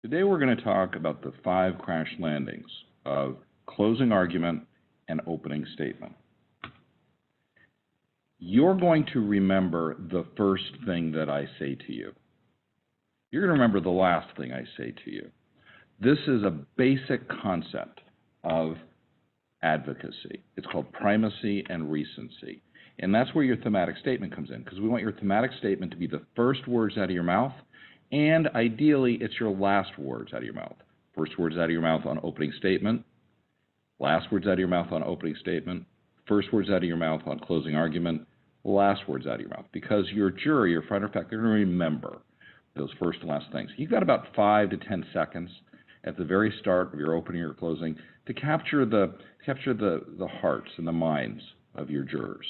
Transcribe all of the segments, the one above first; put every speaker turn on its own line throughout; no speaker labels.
Today we're going to talk about the 5 crash landings of closing argument and opening statement. You're going to remember the first thing that I say to you. You're going to remember the last thing I say to you. This is a basic concept of advocacy. It's called primacy and recency. And that's where your thematic statement comes in, because we want your thematic statement to be the first words out of your mouth, and ideally it's your last words out of your mouth. First words out of your mouth on opening statement, last words out of your mouth on opening statement, first words out of your mouth on closing argument, last words out of your mouth, because your jury, your finder of fact, they're going to remember those first and last things. You've got about 5 to 10 seconds at the very start of your opening or closing to capture the hearts and the minds of your jurors.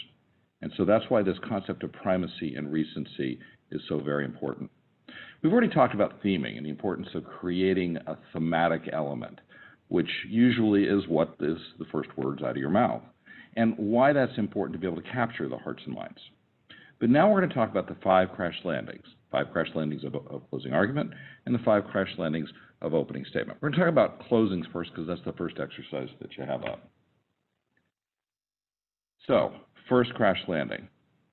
And so that's why this concept of primacy and recency is so very important. We've already talked about theming and the importance of creating a thematic element, which usually is what is the first words out of your mouth, and why that's important to be able to capture the hearts and minds. But now we're going to talk about the 5 crash landings, 5 crash landings of closing argument, and the 5 crash landings of opening statement. We're going to talk about closings first because that's the first exercise that you have up. So, first crash landing.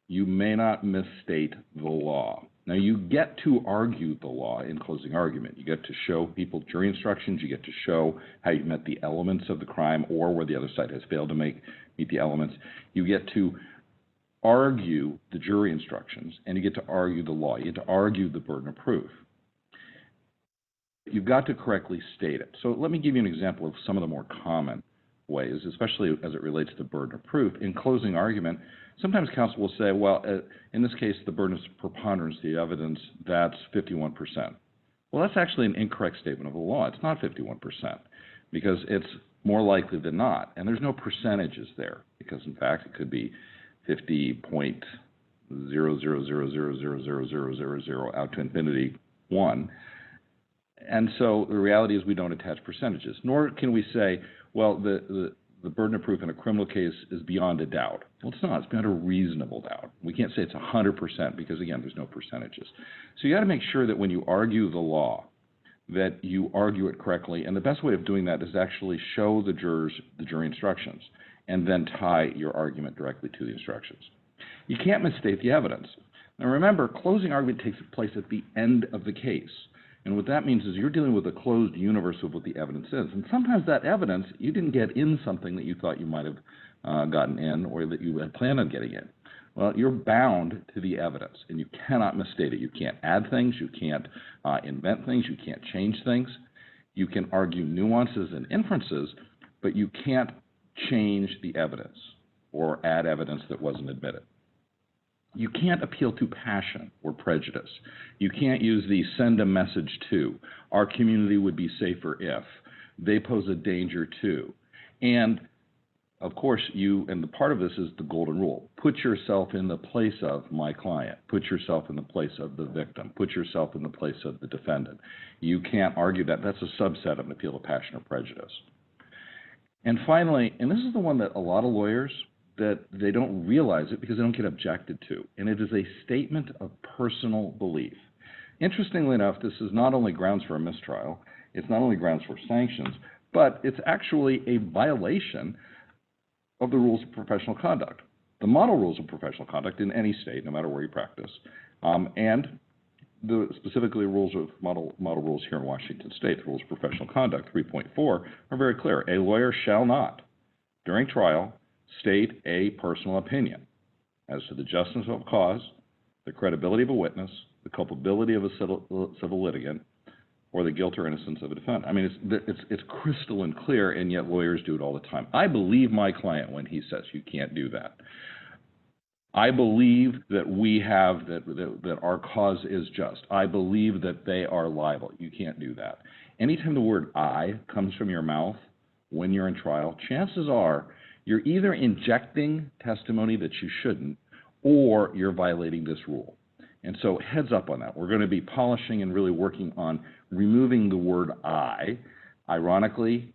You may not misstate the law. Now, you get to argue the law in closing argument. You get to show people jury instructions. You get to show how you met the elements of the crime or where the other side has failed to meet the elements. You get to argue the jury instructions, and you get to argue the law. You get to argue the burden of proof. You've got to correctly state it. So let me give you an example of some of the more common ways, especially as it relates to burden of proof. In closing argument, sometimes counsel will say, well, in this case, the burden of preponderance, the evidence, that's 51%. Well, that's actually an incorrect statement of the law. It's not 51%, because it's more likely than not. And there's no percentages there, because, in fact, it could be 50.000000000 out to infinity 1. And so the reality is we don't attach percentages, nor can we say, well, the burden of proof in a criminal case is beyond a doubt. Well, it's not. It's beyond a reasonable doubt. We can't say it's 100% because, again, there's no percentages. So you got to make sure that when you argue the law, that you argue it correctly. And the best way of doing that is actually show the jurors the jury instructions and then tie your argument directly to the instructions. You can't misstate the evidence. Now, remember, closing argument takes place at the end of the case. And what that means is you're dealing with a closed universe of what the evidence is. And sometimes that evidence, you didn't get in something that you thought you might have gotten in or that you had planned on getting in. Well, you're bound to the evidence, and you cannot misstate it. You can't add things. You can't invent things. You can't change things. You can argue nuances and inferences, but you can't change the evidence or add evidence that wasn't admitted. You can't appeal to passion or prejudice. You can't use the send a message to. Our community would be safer if. They pose a danger to. And, of course, and the part of this is the golden rule. Put yourself in the place of my client. Put yourself in the place of the victim. Put yourself in the place of the defendant. You can't argue that. That's a subset of an appeal to passion or prejudice. And finally, and this is the one that a lot of lawyers, that they don't realize it because they don't get objected to, and it is a statement of personal belief. Interestingly enough, this is not only grounds for a mistrial, it's not only grounds for sanctions, but it's actually a violation of the rules of professional conduct, the model rules of professional conduct in any state, no matter where you practice, and specifically rules of model rules here in Washington State, the rules of professional conduct 3.4 are very clear. A lawyer shall not, during trial, state a personal opinion as to the justice of a cause, the credibility of a witness, the culpability of a civil litigant, or the guilt or innocence of a defendant. I mean, it's crystalline clear, and yet lawyers do it all the time. I believe my client when he says you can't do that. I believe that that our cause is just. I believe that they are liable. You can't do that. Anytime the word I comes from your mouth when you're in trial, chances are you're either injecting testimony that you shouldn't, or you're violating this rule. And so heads up on that. We're going to be polishing and really working on removing the word I. Ironically,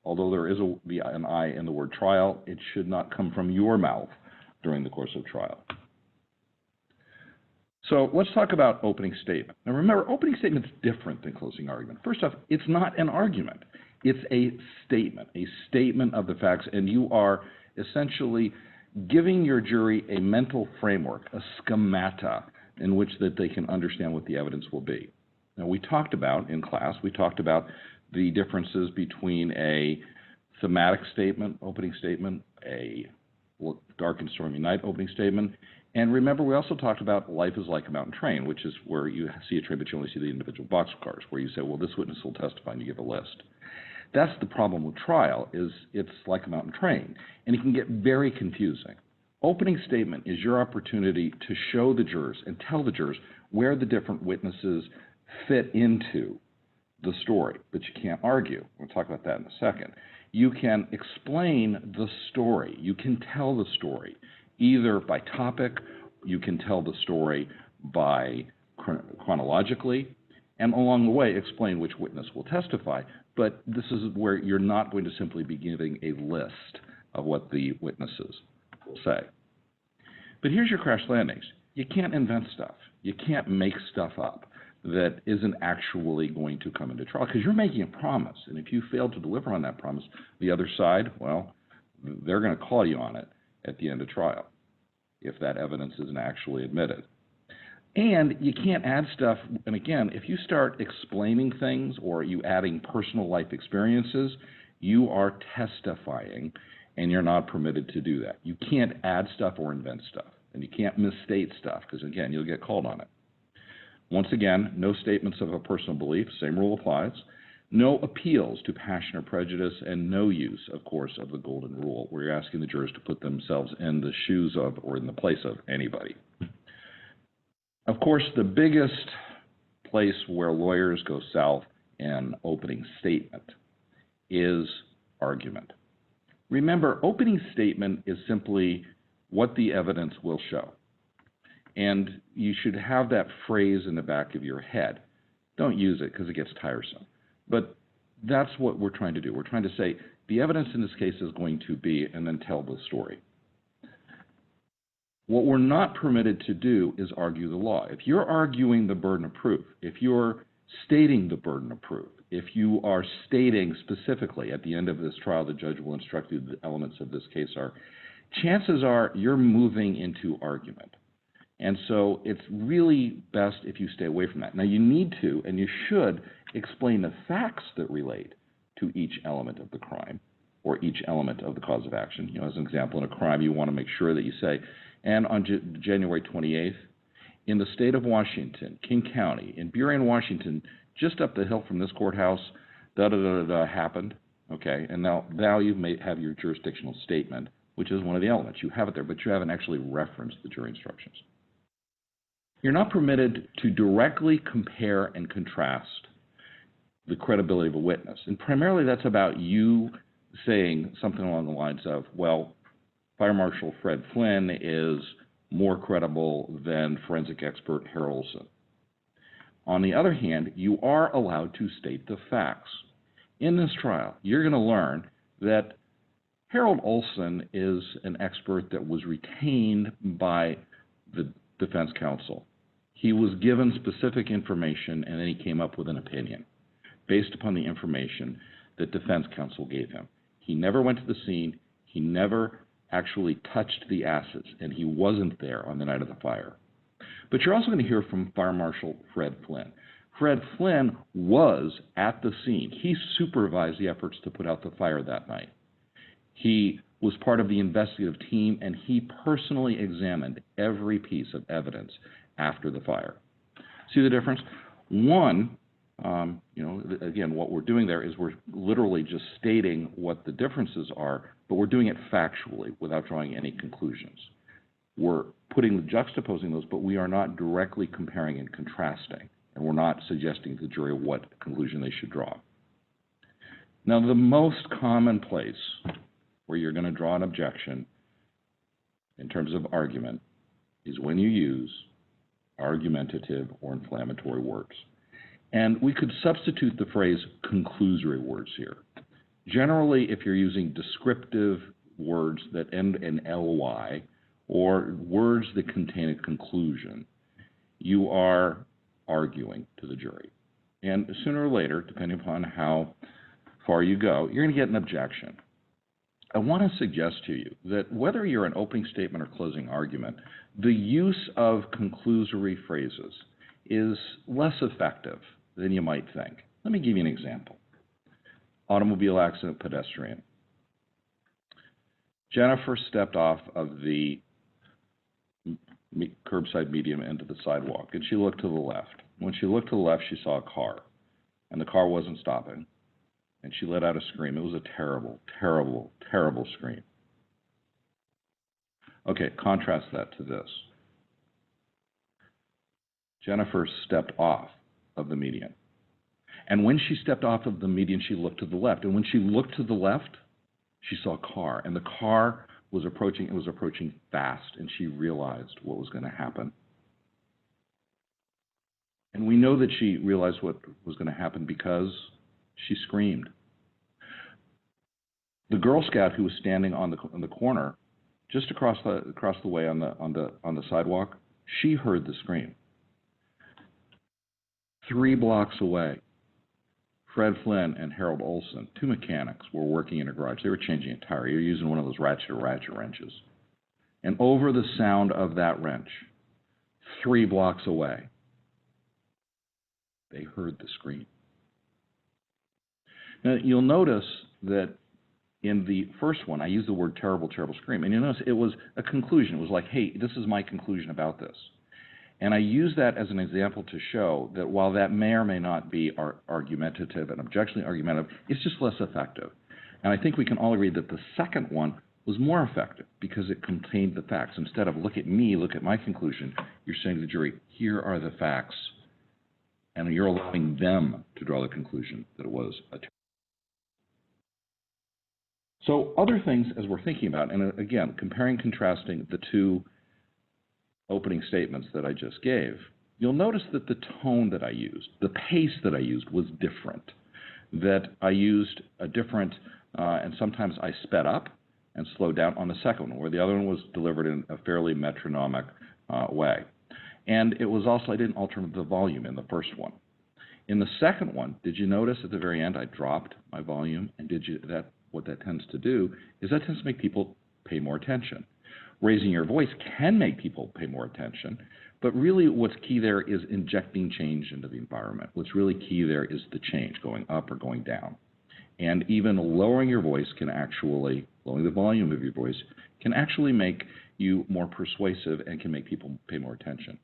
although there is an I in the word trial, it should not come from your mouth during the course of trial. So let's talk about opening statement. Now remember, opening statement is different than closing argument. First off, it's not an argument. It's a statement of the facts, and you are essentially giving your jury a mental framework, a schemata, in which that they can understand what the evidence will be. Now we talked about, in class, the differences between a thematic statement, opening statement, a dark and stormy night opening statement, and remember we also talked about life is like a mountain train, which is where you see a train but you only see the individual boxcars, where you say, well, this witness will testify and you give a list. That's the problem with trial, is it's like a mountain train, and it can get very confusing. Opening statement is your opportunity to show the jurors and tell the jurors where the different witnesses fit into the story, but you can't argue. We'll talk about that in a second. You can explain the story. You can tell the story either by topic, you can tell the story by chronologically, and along the way explain which witness will testify. But this is where you're not going to simply be giving a list of what the witnesses will say. But here's your crash landings. You can't invent stuff. You can't make stuff up that isn't actually going to come into trial, because you're making a promise. And if you fail to deliver on that promise, the other side, well, they're going to call you on it at the end of trial if that evidence isn't actually admitted. And you can't add stuff, and again, if you start explaining things or you adding personal life experiences, you are testifying, and you're not permitted to do that. You can't add stuff or invent stuff, and you can't misstate stuff, because again, you'll get called on it. Once again, no statements of a personal belief, same rule applies. No appeals to passion or prejudice, and no use, of course, of the golden rule, where you're asking the jurors to put themselves in the shoes of or in the place of anybody. Of course, the biggest place where lawyers go south in opening statement is argument. Remember, opening statement is simply what the evidence will show. And you should have that phrase in the back of your head. Don't use it because it gets tiresome. But that's what we're trying to do. We're trying to say the evidence in this case is going to be, and then tell the story. What we're not permitted to do is argue the law. If you're arguing the burden of proof, if you're stating the burden of proof, if you are stating specifically at the end of this trial, the judge will instruct you the elements of this case are, chances are you're moving into argument. And so it's really best if you stay away from that. Now you need to, and you should, explain the facts that relate to each element of the crime or each element of the cause of action. You know, as an example, in a crime, you want to make sure that you say, and on January 28th, in the state of Washington, King County, in Burien, Washington, just up the hill from this courthouse, happened, okay? And now you may have your jurisdictional statement, which is one of the elements. You have it there, but you haven't actually referenced the jury instructions. You're not permitted to directly compare and contrast the credibility of a witness. And primarily that's about you saying something along the lines of, well, Fire Marshal Fred Flynn is more credible than forensic expert Harold Olson. On the other hand, you are allowed to state the facts. In this trial, you're going to learn that Harold Olson is an expert that was retained by the defense counsel. He was given specific information, and then he came up with an opinion based upon the information that defense counsel gave him. He never went to the scene. He never actually touched the assets, and he wasn't there on the night of the fire. But you're also going to hear from Fire Marshal Fred Flynn. Fred Flynn was at the scene. He supervised the efforts to put out the fire that night. He was part of the investigative team, and he personally examined every piece of evidence after the fire. See the difference? One, again, what we're doing there is we're literally just stating what the differences are, but we're doing it factually without drawing any conclusions. We're juxtaposing those, but we are not directly comparing and contrasting, and we're not suggesting to the jury what conclusion they should draw. Now, the most common place where you're going to draw an objection in terms of argument is when you use argumentative or inflammatory words. And we could substitute the phrase conclusory words here. Generally, if you're using descriptive words that end in ly or words that contain a conclusion, you are arguing to the jury. And sooner or later, depending upon how far you go, you're going to get an objection. I want to suggest to you that whether you're an opening statement or closing argument, the use of conclusory phrases is less effective than you might think. Let me give you an example. Automobile accident, pedestrian. Jennifer stepped off of the curbside median into the sidewalk, and she looked to the left. When she looked to the left, she saw a car, and the car wasn't stopping, and she let out a scream. It was a terrible, terrible, terrible scream. Okay, contrast that to this. Jennifer stepped off of the median, and when she stepped off of the median, she looked to the left, and when she looked to the left, she saw a car, and the car was approaching. It was approaching fast, and she realized what was going to happen. And we know that she realized what was going to happen because she screamed. The Girl Scout who was standing on the corner, just across the way on the sidewalk, she heard the scream. 3 blocks away, Fred Flynn and Harold Olson, 2 mechanics, were working in a garage. They were changing a tire. They were using one of those ratchet wrenches. And over the sound of that wrench, 3 blocks away, they heard the scream. Now, you'll notice that in the first one, I used the word terrible, terrible scream. And you'll notice it was a conclusion. It was like, hey, this is my conclusion about this. And I use that as an example to show that while that may or may not be argumentative and objectionably argumentative, it's just less effective. And I think we can all agree that the second one was more effective because it contained the facts. Instead of look at me, look at my conclusion, you're saying to the jury, here are the facts. And you're allowing them to draw the conclusion that it was a. So other things as we're thinking about, and again, comparing, contrasting the 2 opening statements that I just gave, you'll notice that the tone that I used, the pace that I used was different, that I used a different, and sometimes I sped up and slowed down on the second one, where the other one was delivered in a fairly metronomic way. And it was also, I didn't alter the volume in the first one. In the second one, did you notice at the very end I dropped my volume? And what that tends to do is that tends to make people pay more attention. Raising your voice can make people pay more attention, but really what's key there is injecting change into the environment. What's really key there is the change, going up or going down. And even lowering your voice can actually, lowering the volume of your voice, can actually make you more persuasive and can make people pay more attention.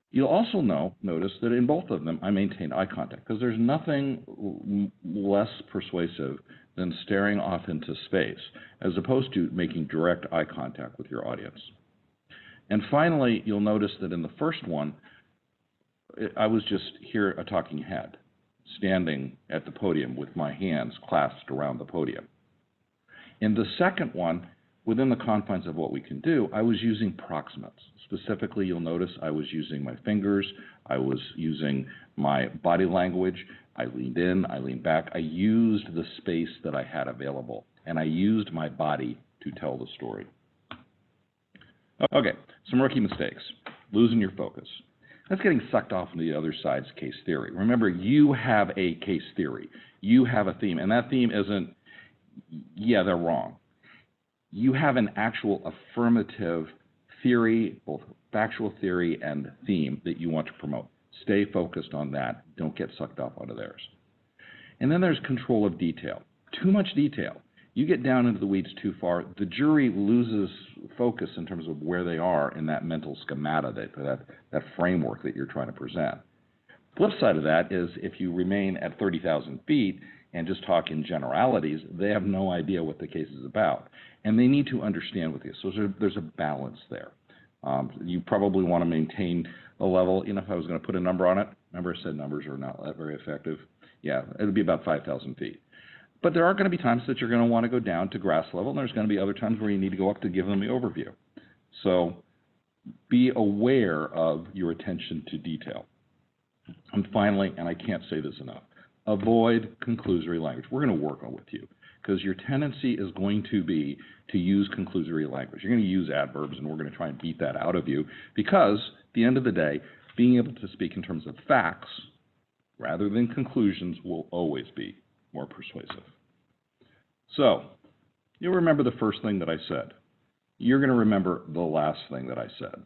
You'll also notice that in both of them, I maintained eye contact, because there's nothing less persuasive than staring off into space, as opposed to making direct eye contact with your audience. And finally, you'll notice that in the first one, I was just here, a talking head, standing at the podium with my hands clasped around the podium. In the second one, within the confines of what we can do, I was using proximates. Specifically, you'll notice I was using my fingers, I was using my body language, I leaned in, I leaned back, I used the space that I had available, and I used my body to tell the story. Okay, some rookie mistakes. Losing your focus. That's getting sucked off into the other side's case theory. Remember, you have a case theory. You have a theme, and that theme isn't, yeah, they're wrong. You have an actual affirmative theory, both factual theory and theme, that you want to promote. Stay focused on that. Don't get sucked off onto theirs. And then there's control of detail. Too much detail. You get down into the weeds too far, the jury loses focus in terms of where they are in that mental schemata, that framework that you're trying to present. Flip side of that is if you remain at 30,000 feet and just talk in generalities, they have no idea what the case is about. And they need to understand what it is. So there's a balance there. You probably want to maintain a level. You know, if I was going to put a number on it, remember I said numbers are not very effective. Yeah, it would be about 5,000 feet. But there are going to be times that you're going to want to go down to grass level, and there's going to be other times where you need to go up to give them the overview. So be aware of your attention to detail. And finally, and I can't say this enough, avoid conclusory language. We're going to work on with you. because your tendency is going to be to use conclusory language. You're going to use adverbs, and we're going to try and beat that out of you, because at the end of the day, being able to speak in terms of facts rather than conclusions will always be more persuasive. So, you'll remember the first thing that I said. You're going to remember the last thing that I said.